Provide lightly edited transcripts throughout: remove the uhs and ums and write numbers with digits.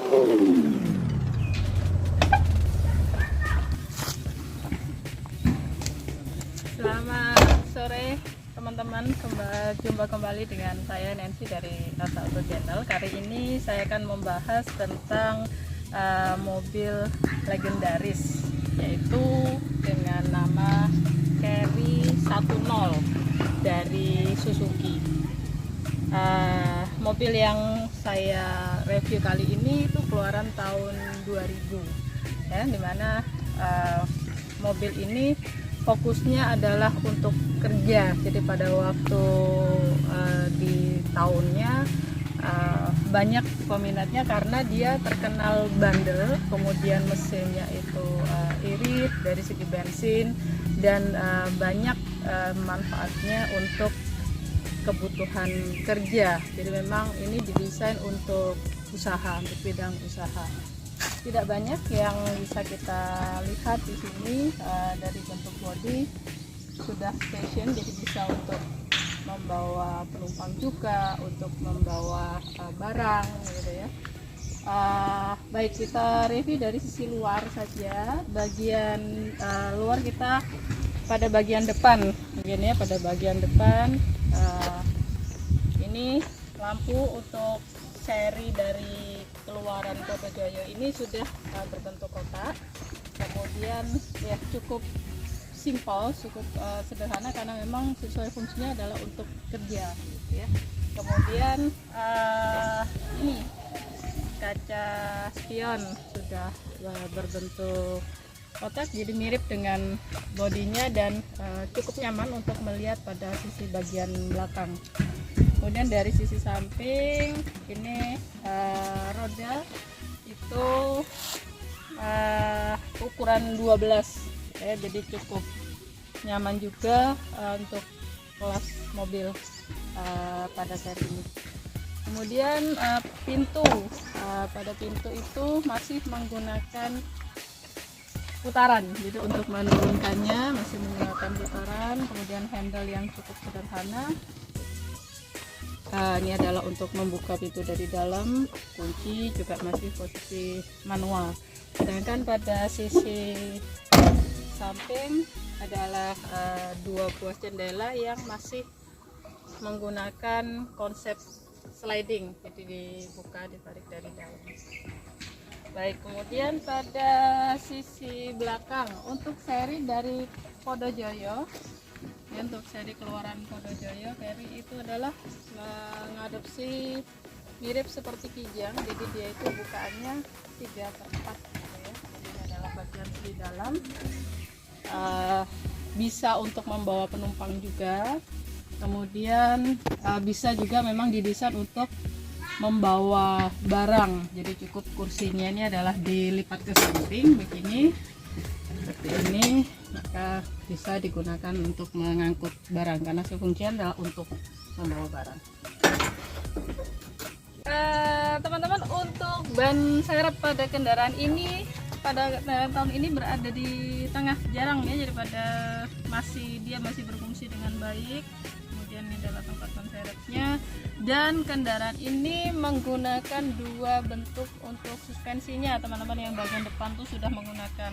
Selamat sore teman-teman, jumpa kembali dengan saya Nancy dari Asa Auto Channel. Kali ini saya akan membahas tentang mobil legendaris, yaitu dengan nama Carry 10 dari Suzuki. Mobil yang saya review kali ini itu keluaran tahun 2000 ya, dimana mobil ini fokusnya adalah untuk kerja. Jadi pada waktu di tahunnya banyak peminatnya karena dia terkenal bandel, kemudian mesinnya itu irit dari segi bensin, dan banyak manfaatnya untuk kebutuhan kerja. Jadi memang ini didesain untuk usaha, untuk bidang usaha. Tidak banyak yang bisa kita lihat di sini. Dari bentuk bodi sudah station, jadi bisa untuk membawa penumpang juga, untuk membawa barang gitu ya. Baik, kita review dari sisi luar saja. Bagian luar kita pada bagian depan, begini ya, pada bagian depan ini lampu untuk seri dari keluaran Kotojoyo ini sudah berbentuk kotak. Kemudian ya cukup simpel, cukup sederhana karena memang sesuai fungsinya adalah untuk kerja gitu ya. Kemudian ini kaca spion sudah berbentuk kotak, jadi mirip dengan bodinya dan cukup nyaman untuk melihat pada sisi bagian belakang. Kemudian dari sisi samping ini roda itu ukuran 12 ya, jadi cukup nyaman juga untuk kelas mobil pada seri ini. Kemudian pintu, pada pintu itu masih menggunakan putaran, jadi untuk menurunkannya masih menggunakan putaran. Kemudian handle yang cukup sederhana. Ini adalah untuk membuka pintu dari dalam, kunci juga masih posisi manual. Sedangkan pada sisi samping adalah dua buah jendela yang masih menggunakan konsep sliding, jadi dibuka ditarik dari dalam. Baik, kemudian pada sisi belakang untuk seri dari Kotojoyo, ya, untuk seri keluaran Kotojoyo Carry itu adalah mengadopsi mirip seperti Kijang, jadi dia itu bukaannya 3/4 gitu ya. Jadi ini adalah bagian di dalam, bisa untuk membawa penumpang juga. Kemudian bisa juga memang didesain untuk membawa barang, jadi cukup kursinya ini adalah dilipat ke samping begini seperti ini, maka bisa digunakan untuk mengangkut barang karena fungsinya adalah untuk membawa barang. Teman-teman, untuk ban serep pada kendaraan ini pada tahun ini berada di tengah, jarang ya, jadi dia masih berfungsi dengan baik. Kemudian ini adalah tempat ban serepnya, dan kendaraan ini menggunakan dua bentuk untuk suspensinya teman-teman. Yang bagian depan tuh sudah menggunakan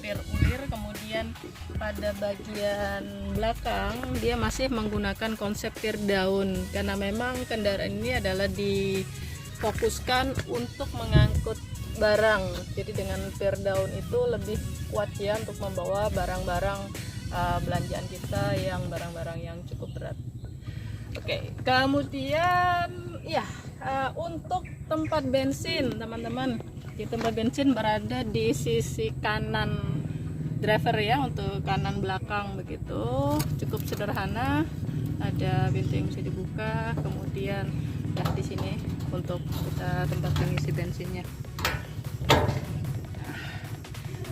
pir ulir, kemudian pada bagian belakang dia masih menggunakan konsep pir daun karena memang kendaraan ini adalah difokuskan untuk mengangkut barang. Jadi dengan pir daun itu lebih kuat ya untuk membawa barang-barang belanjaan kita, yang barang-barang yang cukup berat. Oke, kemudian ya untuk tempat bensin teman-teman, di tempat bensin berada di sisi kanan driver ya, untuk kanan belakang begitu, cukup sederhana, ada pintu yang bisa dibuka. Kemudian ya di sini untuk kita tempat mengisi bensinnya,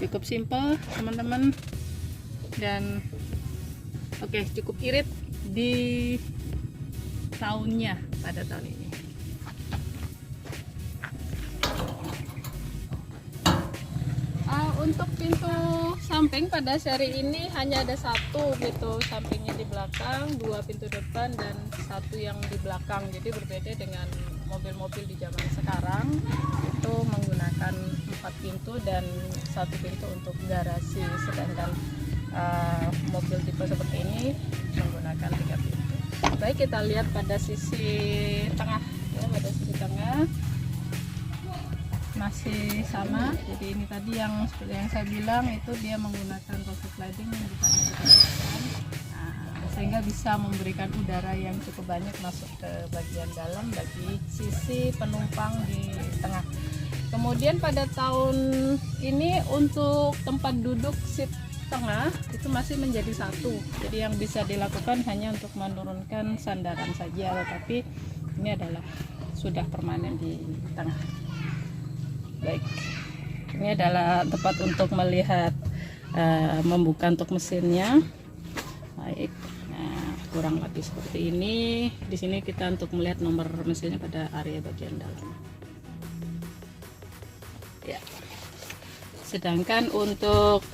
cukup simpel teman-teman, dan oke, cukup irit di tahunnya pada tahun ini. Untuk pintu samping pada seri ini hanya ada satu pintu sampingnya di belakang, dua pintu depan dan satu yang di belakang. Jadi berbeda dengan mobil-mobil di zaman sekarang, itu pintu dan satu pintu untuk garasi, sedangkan mobil tipe seperti ini menggunakan 3 pintu. Baik, kita lihat pada sisi tengah ya, pada sisi tengah masih sama. Jadi ini tadi yang seperti yang saya bilang, itu dia menggunakan roof sliding yang bisa ditekan, sehingga bisa memberikan udara yang cukup banyak masuk ke bagian dalam bagi sisi penumpang di tengah. Kemudian pada tahun ini untuk tempat duduk seat tengah itu masih menjadi satu, jadi yang bisa dilakukan hanya untuk menurunkan sandaran saja, tetapi ini adalah sudah permanen di tengah. Baik, ini adalah tempat untuk melihat membuka untuk mesinnya. Baik, nah kurang lebih seperti ini. Di sini kita untuk melihat nomor mesinnya pada area bagian dalam ya. Sedangkan untuk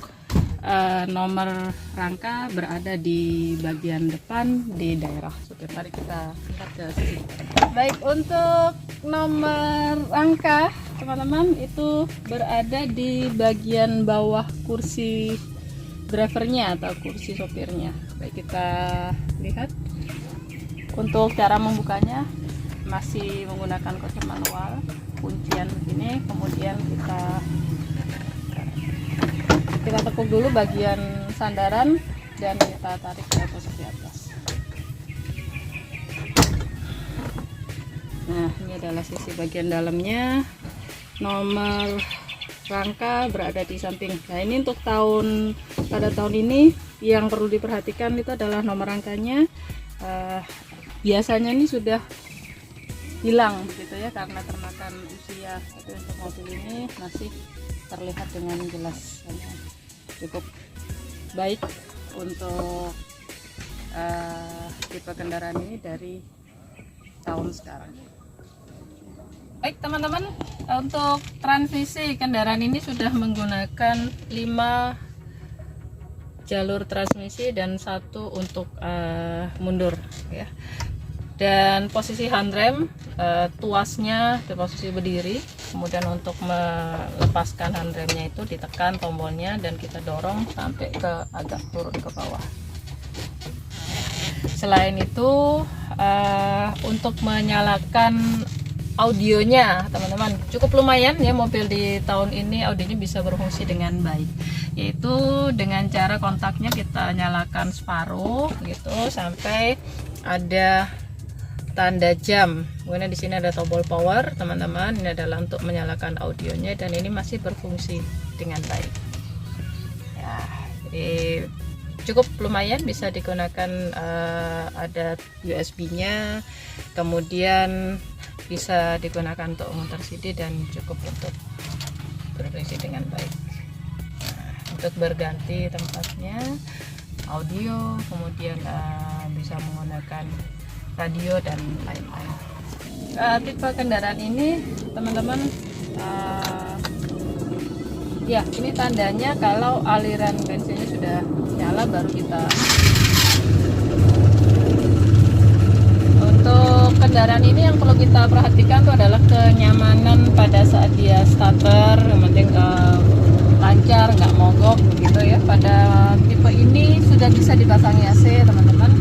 nomor rangka berada di bagian depan di daerah supir. Mari kita lihat ke sini. Baik, untuk nomor rangka teman-teman itu berada di bagian bawah kursi drivernya atau kursi sopirnya. Baik, kita lihat. Untuk cara membukanya masih menggunakan kunci manual, kuncian begini, kemudian kita tekuk dulu bagian sandaran dan kita tarik ke posisi atas. Nah, ini adalah sisi bagian dalamnya. Nomor rangka berada di samping. Nah, ini untuk pada tahun ini yang perlu diperhatikan itu adalah nomor rangkanya. Biasanya ini sudah hilang gitu ya, karena termakan usia. Tapi untuk mobil ini masih terlihat dengan jelas. Cukup baik untuk tipe kendaraan ini dari tahun sekarang. Baik teman-teman, untuk transmisi kendaraan ini sudah menggunakan 5 jalur transmisi dan 1 untuk mundur ya. Dan posisi handrem, tuasnya di posisi berdiri, kemudian untuk melepaskan handremnya itu ditekan tombolnya dan kita dorong sampai ke agak turun ke bawah. Selain itu untuk menyalakan audionya teman-teman cukup lumayan ya, mobil di tahun ini audionya bisa berfungsi dengan baik, yaitu dengan cara kontaknya kita nyalakan separuh gitu sampai ada tanda jam. Kemudian di sini ada tombol power teman-teman, ini adalah untuk menyalakan audionya dan ini masih berfungsi dengan baik ya. Jadi cukup lumayan, bisa digunakan, ada USB-nya, kemudian bisa digunakan untuk memutar CD dan cukup untuk berfungsi dengan baik. Nah, untuk berganti tempatnya audio, kemudian bisa menggunakan radio dan lain-lain. Tipe kendaraan ini teman-teman, ya ini tandanya kalau aliran bensinnya sudah nyala baru kita. Untuk kendaraan ini yang perlu kita perhatikan itu adalah kenyamanan pada saat dia starter, yang penting lancar, nggak mogok gitu ya. Pada tipe ini sudah bisa dipasangi AC teman-teman.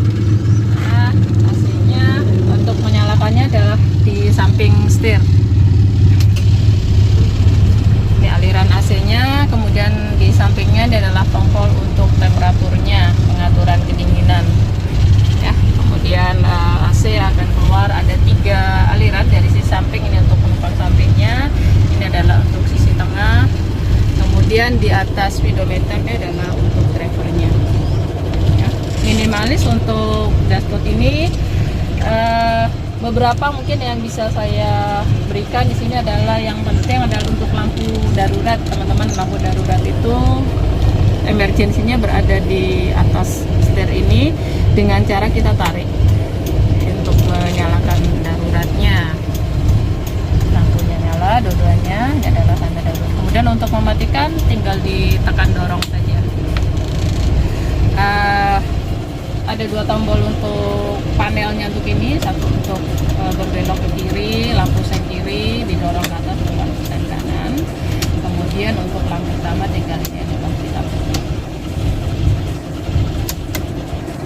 Nah, AC-nya untuk menyalakannya adalah di samping setir. Ini aliran AC-nya, kemudian di sampingnya adalah tombol untuk temperaturnya, pengaturan kedinginan. Ya, kemudian AC akan keluar, ada 3 aliran dari sisi samping, ini untuk penumpang sampingnya, ini adalah untuk sisi tengah, kemudian di atas speedometernya adalah untuk drivernya ya. Minimalis untuk dashboard ini, beberapa mungkin yang bisa saya berikan di sini adalah yang penting adalah untuk lampu darurat teman-teman. Lampu darurat itu emergensinya berada di atas setir ini dengan cara kita tarik untuk menyalakan daruratnya. Lampunya nyala dua-duanya, ini adalah tanda darurat. Kemudian untuk mematikan tinggal ditekan dorong saja. Ada 2 tombol untuk panelnya untuk ini, satu untuk berbelok ke kiri, lampu sen kiri didorong ke atas, lampu sen kanan. Kemudian kemudian untuk lampu utama tinggal ini lampu hitam.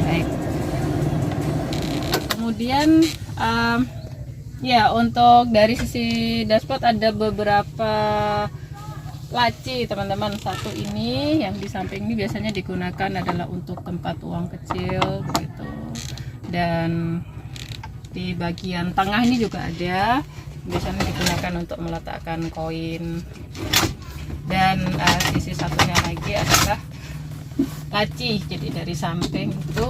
Baik. Kemudian ya untuk dari sisi dashboard ada beberapa laci teman-teman. Satu ini yang di samping ini biasanya digunakan adalah untuk tempat uang kecil begitu, dan di bagian tengah ini juga ada, biasanya digunakan untuk meletakkan koin. Dan sisi satunya lagi adalah laci, jadi dari samping itu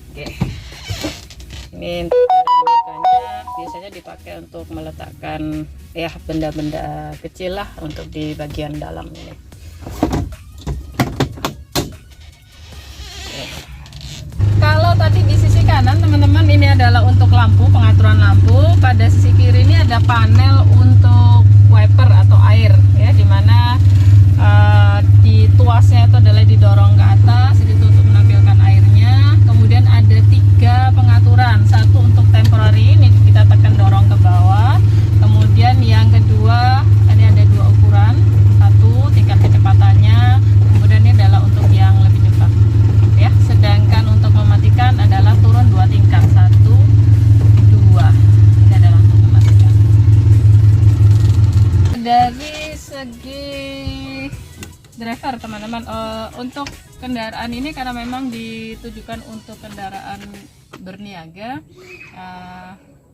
oke. Ini biasanya dipakai untuk meletakkan ya benda-benda kecil lah untuk di bagian dalam ini. Kalau tadi di sisi kanan teman-teman ini adalah untuk lampu, pengaturan lampu. Pada sisi kiri ini ada panel untuk wiper atau air ya, dimana di tuasnya itu adalah didorong ke atas itu untuk menampilkan airnya. Kemudian ada 3 pengaturan, satu untuk temporary, ini kita tekan dorong ke bawah. Kemudian yang kedua ini ada 2 ukuran, satu tingkat kecepatannya, kemudian ini adalah untuk yang lebih cepat ya. Sedangkan untuk mematikan adalah turun 2 tingkat, 1, 2, ini adalah untuk mematikan. Dari segi driver teman-teman, untuk kendaraan ini karena memang ditujukan untuk kendaraan berniaga,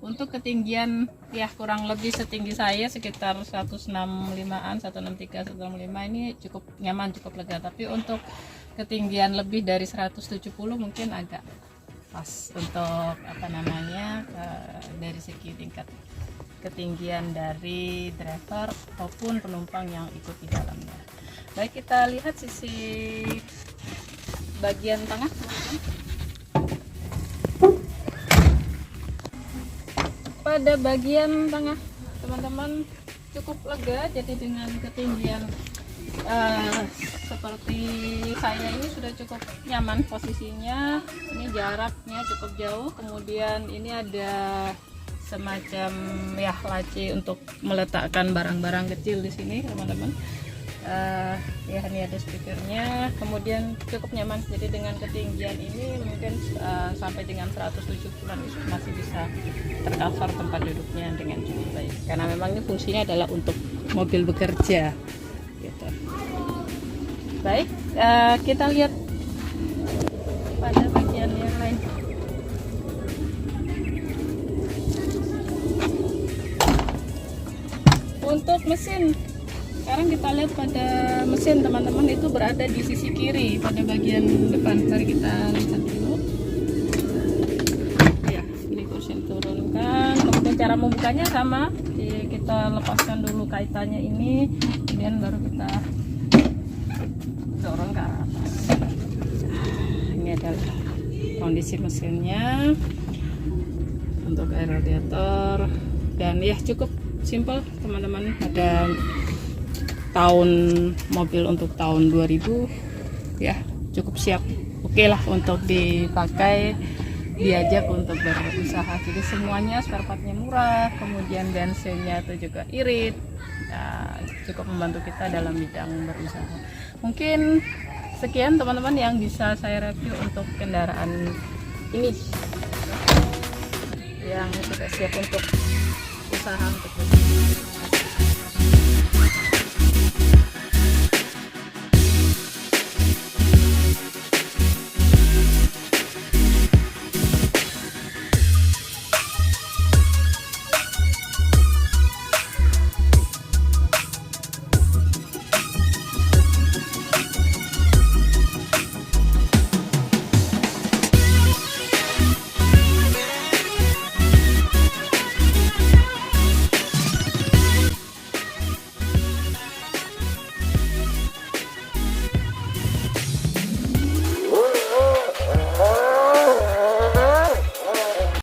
untuk ketinggian ya kurang lebih setinggi saya sekitar 165an, 163, 165 ini cukup nyaman, cukup lega. Tapi untuk ketinggian lebih dari 170 mungkin agak pas untuk apa namanya dari segi tingkat ketinggian dari driver maupun penumpang yang ikut di dalamnya. Baik, kita lihat sisi bagian tengah teman-teman. Pada bagian tengah teman-teman cukup lega, jadi dengan ketinggian seperti saya ini sudah cukup nyaman posisinya. Ini jaraknya cukup jauh, kemudian ini ada semacam ya laci untuk meletakkan barang-barang kecil di sini teman-teman. Ya ini ada speakernya, kemudian cukup nyaman, jadi dengan ketinggian ini mungkin sampai dengan 170an masih bisa tercover tempat duduknya dengan cukup baik, karena memang ini fungsinya adalah untuk mobil bekerja gitu. Baik, kita lihat pada bagian yang lain. Untuk mesin, sekarang kita lihat pada mesin teman-teman, itu berada di sisi kiri pada bagian depan. Mari kita lihat dulu ya, ini kursi turunkan, kemudian cara membukanya sama, jadi kita lepaskan dulu kaitannya ini, kemudian baru kita dorong ke arah atas. Ini adalah kondisi mesinnya untuk air radiator, dan ya cukup simple teman-teman. Ada tahun mobil untuk tahun 2000 ya, cukup siap, oke lah untuk dipakai, diajak untuk berusaha. Jadi semuanya spare partnya murah, kemudian bensinnya itu juga irit, ya, cukup membantu kita dalam bidang berusaha. Mungkin sekian teman-teman yang bisa saya review untuk kendaraan ini yang sudah siap untuk usaha untuk berusaha.